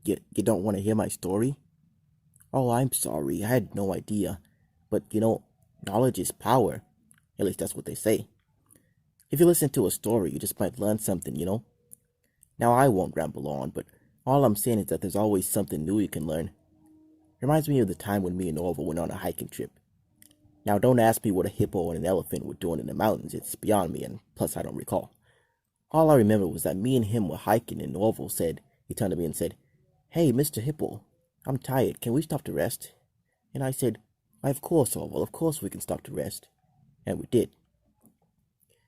You don't want to hear my story? Oh, I'm sorry. I had no idea. But, knowledge is power. At least that's what they say. If you listen to a story, you just might learn something. Now, I won't ramble on, but all I'm saying is that there's always something new you can learn. Reminds me of the time when me and Orville went on a hiking trip. Now, don't ask me what a hippo and an elephant were doing in the mountains. It's beyond me, and plus I don't recall. All I remember was that me and him were hiking, and Orville said, he turned to me and said, "Hey, Mr. Hippo, I'm tired. Can we stop to rest?" And I said, "Why, of course, Orville. Of course we can stop to rest." And we did.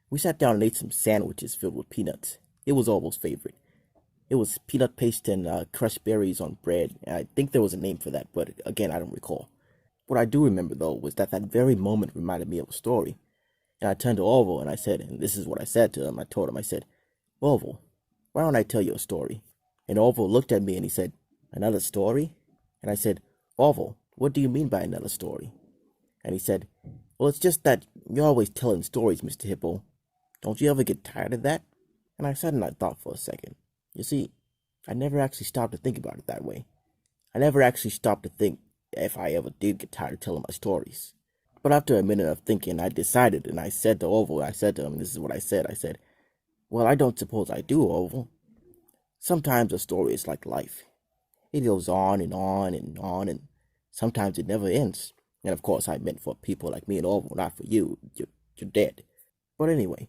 We sat down and ate some sandwiches filled with peanuts. It was Orville's favorite. It was peanut paste and crushed berries on bread. And I think there was a name for that, but again, I don't recall. What I do remember, though, was that very moment reminded me of a story. And I turned to Orville and I said, and this is what I said to him. I told him, I said, "Orville, why don't I tell you a story?" And Orville looked at me and he said, "Another story?" And I said, "Orville, what do you mean by another story?" And he said, "Well, it's just that you're always telling stories, Mr. Hippo. Don't you ever get tired of that?" And I sat and I thought for a second. You see, I never actually stopped to think about it that way. I never actually stopped to think if I ever did get tired of telling my stories. But after a minute of thinking, I decided, and I said to Orville, I said to him, and this is what I said, "Well, I don't suppose I do, Orville. Sometimes a story is like life. It goes on and on and on, and sometimes it never ends." And of course, I meant for people like me and Orville, not for you. You're dead. But anyway,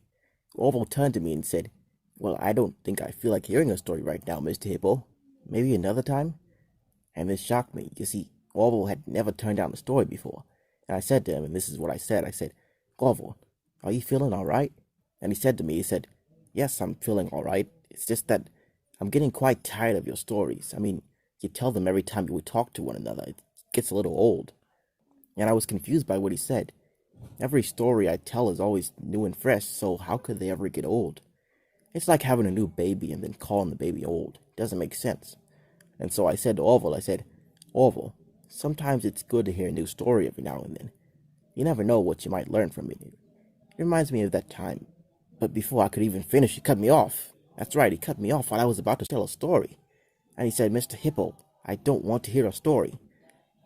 Orville turned to me and said, "Well, I don't think I feel like hearing a story right now, Mr. Hippo. Maybe another time?" And this shocked me. You see, Orville had never turned down a story before. And I said to him, and this is what I said, "Orville, are you feeling all right?" And he said to me, he said, "Yes, I'm feeling all right. It's just that I'm getting quite tired of your stories. I mean, you tell them every time we talk to one another. It gets a little old." And I was confused by what he said. Every story I tell is always new and fresh, so how could they ever get old? It's like having a new baby and then calling the baby old. It doesn't make sense. And so I said to Orville, I said, "Orville, sometimes it's good to hear a new story every now and then. You never know what you might learn from it. It reminds me of that time." But before I could even finish, he cut me off. That's right, he cut me off while I was about to tell a story. And he said, "Mr. Hippo, I don't want to hear a story."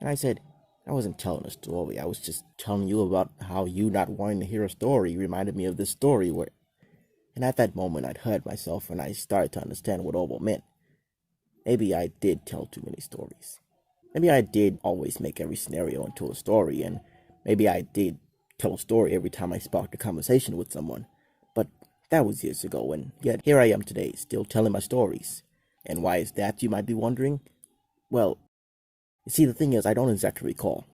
And I said, "I wasn't telling a story. I was just telling you about how you not wanting to hear a story reminded me of this story where..." And at that moment, I'd heard myself and I started to understand what Orville meant. Maybe I did tell too many stories. Maybe I did always make every scenario into a story, and maybe I did tell a story every time I sparked a conversation with someone. But that was years ago, and yet here I am today, still telling my stories. And why is that, you might be wondering? Well, you see, the thing is, I don't exactly recall.